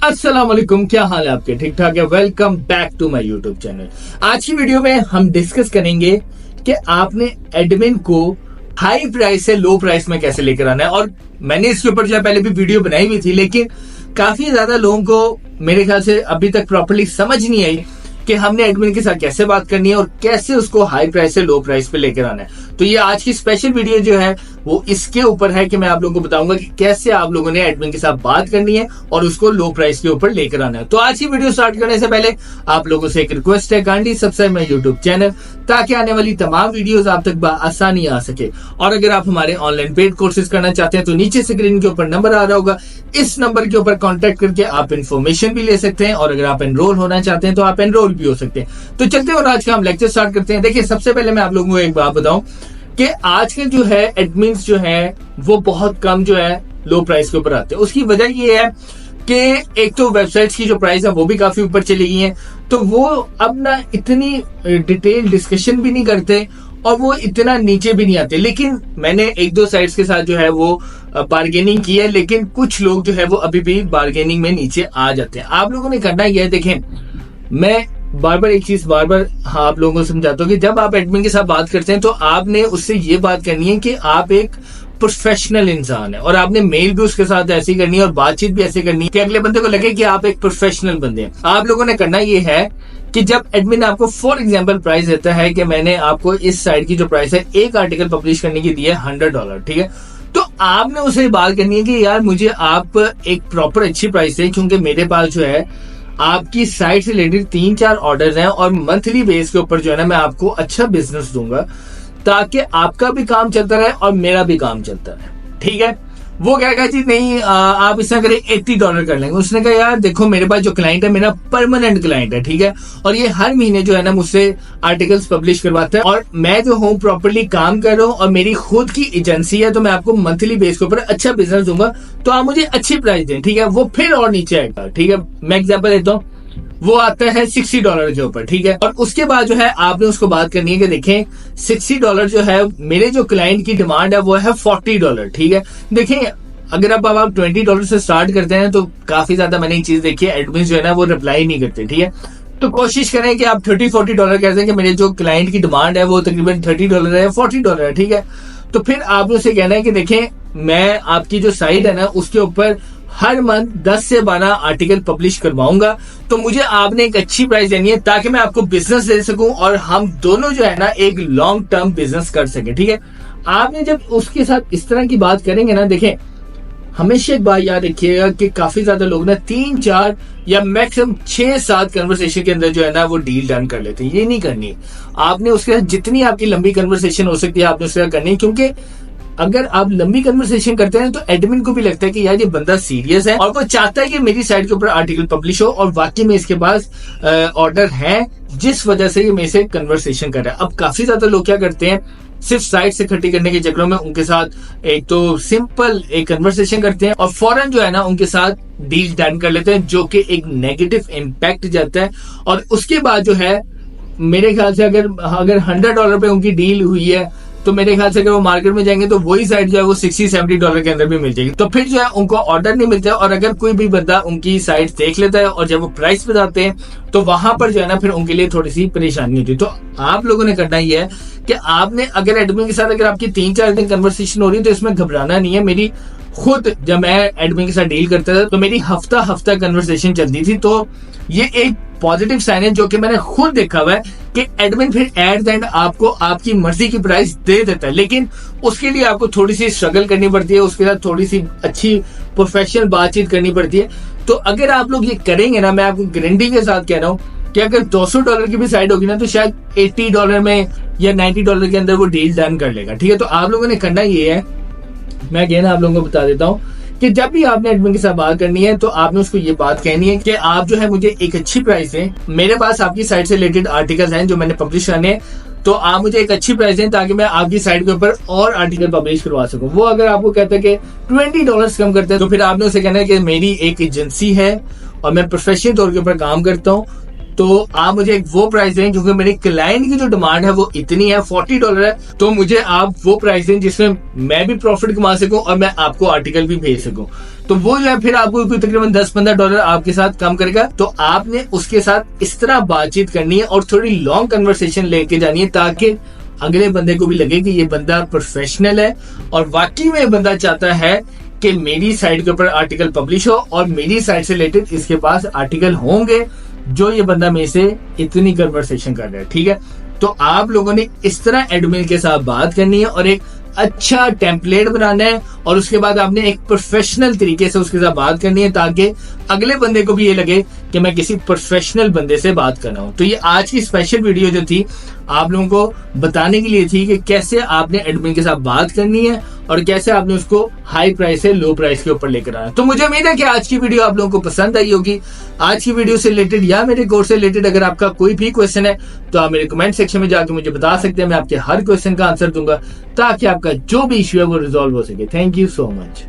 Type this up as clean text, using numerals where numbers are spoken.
अस्सलाम वालेकुम, क्या हाल है आपके? ठीक ठाक है। Welcome back to my YouTube channel. आज की वीडियो में हम डिस्कस करेंगे कि आपने एडमिन को हाई प्राइस से लो प्राइस में कैसे लेकर आना है। और मैंने इसके ऊपर जो है पहले भी वीडियो बनाई हुई थी, लेकिन काफी ज्यादा लोगों को मेरे ख्याल से अभी तक प्रॉपर्ली समझ नहीं आई कि हमने एडमिन के साथ कैसे बात करनी है और कैसे उसको हाई प्राइस से लो प्राइस पे लेकर आना है। तो ये आज की स्पेशल वीडियो जो है वो इसके ऊपर है कि मैं आप लोगों को बताऊंगा कि कैसे आप लोगों ने एडमिन के साथ बात करनी है और उसको लो प्राइस के ऊपर लेकर आना है। तो आज की वीडियो स्टार्ट करने से पहले आप लोगों से एक रिक्वेस्ट है, kindly subscribe my YouTube channel ताकि आने वाली तमाम वीडियोस आप तक आसानी आ सके। और अगर आप हमारे ऑनलाइन पेड कोर्सेज करना चाहते हैं तो नीचे स्क्रीन के ऊपर नंबर आ रहा होगा, इस नंबर के ऊपर कॉन्टेक्ट करके आप इन्फॉर्मेशन भी ले सकते हैं। और अगर आप एनरोल होना चाहते हैं तो आप एनरोल भी हो सकते हैं। तो चलते हैं और आज का हम लेक्चर स्टार्ट करते हैं। देखिए, सबसे पहले मैं आप लोगों को एक बात बताऊं कि आजकल जो है एडमिन्स जो है वो बहुत कम जो है लो प्राइस के ऊपर आते हैं। उसकी वजह ये है कि एक तो वेबसाइट्स की जो प्राइस है वो भी काफी ऊपर चली गई है, तो वो अब ना इतनी डिटेल डिस्कशन भी नहीं करते और वो इतना नीचे भी नहीं आते। लेकिन मैंने एक दो साइट्स के साथ जो है वो बार्गेनिंग की है, लेकिन कुछ लोग जो है वो अभी भी बार्गेनिंग में नीचे आ जाते हैं। आप लोगों ने करना यह है, देखें मैं बार एक चीज बार आप लोगों को समझाता हूँ कि जब आप एडमिन के साथ बात करते हैं तो आपने उससे ये बात करनी है कि आप एक प्रोफेशनल इंसान है और आपने मेल भी उसके साथ ऐसी करनी है और बातचीत भी ऐसी करनी है कि अगले बंदे को लगे कि आप एक प्रोफेशनल बंदे हैं। आप लोगों ने करना ये है कि जब एडमिन आपको फॉर एग्जाम्पल प्राइस देता है कि मैंने आपको इस साइट की जो प्राइस है एक आर्टिकल पब्लिश करने की दी है $100, ठीक है, तो आपने उसे बात करनी है कि यार मुझे आप एक प्रॉपर अच्छी प्राइस है, क्योंकि मेरे पास जो है आपकी साइट से रिलेटेड 3-4 ऑर्डर्स हैं और मंथली बेस के ऊपर जो है ना मैं आपको अच्छा बिजनेस दूंगा ताकि आपका भी काम चलता रहे और मेरा भी काम चलता रहे, ठीक है। वो क्या कहा जी नहीं आप इस तरह करें $80 कर लेंगे। उसने कहा यार देखो मेरे पास जो क्लाइंट है मेरा परमानेंट क्लाइंट है, ठीक है, और ये हर महीने जो है ना मुझसे आर्टिकल्स पब्लिश करवाता है और मैं जो हूँ प्रॉपर्ली काम कर रहा हूँ और मेरी खुद की एजेंसी है, तो मैं आपको मंथली बेस के ऊपर अच्छा बिजनेस दूंगा, तो आप मुझे अच्छी प्राइस दें, ठीक है। वो फिर और नीचे आएगा, ठीक है। मैं एग्जाम्पल देता हूँ, वो आता है $60 के ऊपर, ठीक है। और उसके बाद जो है आपने उसको बात करनी है कि देखें $60 जो है मेरे जो क्लाइंट की डिमांड है वो है $40, ठीक है। देखें अगर अब आप $20 से स्टार्ट करते हैं तो काफी ज्यादा मैंने एक चीज देखी है, एडमिन जो है ना वो रिप्लाई नहीं करते, ठीक है। तो कोशिश करें कि आप $30-40 कहते हैं कि मेरे जो क्लाइंट की डिमांड है वो तकरीबन $30 है, $40 है, ठीक है। तो फिर आपने उसे कहना है कि देखें मैं आपकी जो साइट है ना उसके ऊपर हर मंथ 10 से 12 आर्टिकल पब्लिश करवाऊंगा, तो मुझे आपने एक अच्छी प्राइस देनी है ताकि मैं आपको बिजनेस दे सकूं और हम दोनों जो है ना एक लॉन्ग टर्म बिजनेस कर सके, ठीक है। आपने जब उसके साथ इस तरह की बात करेंगे ना, देखें हमेशा एक बात याद रखिएगा कि काफी ज्यादा लोग ना 3-4 या मैक्सिमम 6-7 कन्वर्सेशन के अंदर जो है ना वो डील डन कर लेते हैं। ये नहीं करनी, आपने उसके साथ जितनी आपकी लंबी कन्वर्सेशन हो सकती है आपने उसके साथ करनी है, क्योंकि अगर आप लंबी कन्वर्सेशन करते हैं तो एडमिन को भी लगता है कि यार ये बंदा सीरियस है और वो चाहता है कि मेरी साइट के ऊपर आर्टिकल पब्लिश हो और वाकई में इसके पास ऑर्डर है, जिस वजह से ये मेरे से कन्वर्सेशन कर रहा है। अब काफी ज्यादा लोग क्या करते हैं, सिर्फ साइट से इकट्ठी करने के चक्करों में उनके साथ एक तो सिंपल एक कन्वर्सेशन करते हैं और फौरन जो है ना उनके साथ डील डन कर लेते हैं, जो कि एक नेगेटिव इम्पैक्ट जाता है। और उसके बाद जो है मेरे ख्याल से अगर $100 पे उनकी डील हुई है तो मेरे ख्याल से अगर वो मार्केट में जाएंगे तो वही साइट जो है वो $60-70 के अंदर भी मिल जाएगी। तो फिर जो है उनको ऑर्डर नहीं मिलता है और अगर कोई भी बंदा उनकी साइट देख लेता है और जब वो प्राइस पे जाते हैं तो वहां पर जो है ना फिर उनके लिए थोड़ी सी परेशानी होती है। तो आप लोगों ने करना ये है कि आपने अगर एडमिन के साथ अगर आपकी 3-4 दिन कन्वर्सेशन हो रही है तो इसमें घबराना नहीं है। मेरी खुद जब मैं एडमिन के साथ डील करता था तो मेरी हफ्ता कन्वर्सेशन चलती थी, तो ये एक पॉजिटिव साइन है जो कि मैंने खुद देखा हुआ है कि एडमिन फिर एट द एंड आपको आपकी मर्जी की प्राइस दे देता है, लेकिन उसके लिए आपको थोड़ी सी स्ट्रगल करनी पड़ती है, उसके साथ थोड़ी सी अच्छी प्रोफेशनल बातचीत करनी पड़ती है। तो अगर आप लोग ये करेंगे ना, मैं आपको गारंटी के साथ कह रहा हूँ कि अगर $200 की भी साइट होगी ना तो शायद $80 में या $90 के अंदर वो डील डन कर लेगा, ठीक है। तो आप लोगों ने करना ये है, मैं अगेन आप लोगों को बता देता हूँ कि जब भी आपने एडमिन के साथ बात करनी है तो आपने उसको ये बात कहनी है कि आप जो है मुझे एक अच्छी प्राइस है, मेरे पास आपकी साइट से रिलेटेड आर्टिकल्स हैं जो मैंने पब्लिश करने हैं, तो आप मुझे एक अच्छी प्राइस दें ताकि मैं आपकी साइट के ऊपर और आर्टिकल पब्लिश करवा सकूं। वो अगर आपको कहता है कि $20 कम करते हैं तो फिर आपने उसे कहना है कि मेरी एक एजेंसी है और मैं प्रोफेशनल तौर के ऊपर काम करता हूँ, तो आप मुझे एक वो प्राइस दें क्योंकि मेरे क्लाइंट की जो डिमांड है वो इतनी है, $40 है, तो मुझे आप वो प्राइस दें जिसमें मैं भी प्रॉफिट कमा सकूं और मैं आपको आर्टिकल भी भेज सकूं। तो वो जो है फिर आपको कोई तकरीबन $10-15 आपके साथ कम करेगा। तो आपने उसके साथ इस तरह बातचीत करनी है और थोड़ी लॉन्ग कन्वर्सेशन लेके जानी है, ताकि अगले बंदे को भी लगे कि ये बंदा प्रोफेशनल है और वाकई में बंदा चाहता है कि मेरी साइट के ऊपर आर्टिकल पब्लिश हो और मेरी साइट से रिलेटेड इसके पास आर्टिकल होंगे जो ये बंदा मेरे से इतनी कन्वर्सेशन कर रहा है। ठीक है, तो आप लोगों ने इस तरह एडमिन के साथ बात करनी है और एक अच्छा टेम्पलेट बनाना है और उसके बाद आपने एक प्रोफेशनल तरीके से उसके साथ बात करनी है, ताकि अगले बंदे को भी ये लगे कि मैं किसी प्रोफेशनल बंदे से बात कर रहा हूं। तो ये आज की स्पेशल वीडियो जो थी आप लोगों को बताने के लिए थी कि कैसे आपने एडमिन के साथ बात करनी है और कैसे आपने उसको हाई प्राइस से लो प्राइस के ऊपर लेकर आना है। तो मुझे उम्मीद है कि आज की वीडियो आप लोगों को पसंद आई होगी। आज की वीडियो से रिलेटेड या मेरे कोर्स से रिलेटेड अगर आपका कोई भी क्वेश्चन है तो आप मेरे कमेंट सेक्शन में जाकर मुझे बता सकते हैं, मैं आपके हर क्वेश्चन का आंसर दूंगा ताकि आपका जो भी इश्यू है वो रिजॉल्व हो सके। Thank you so much.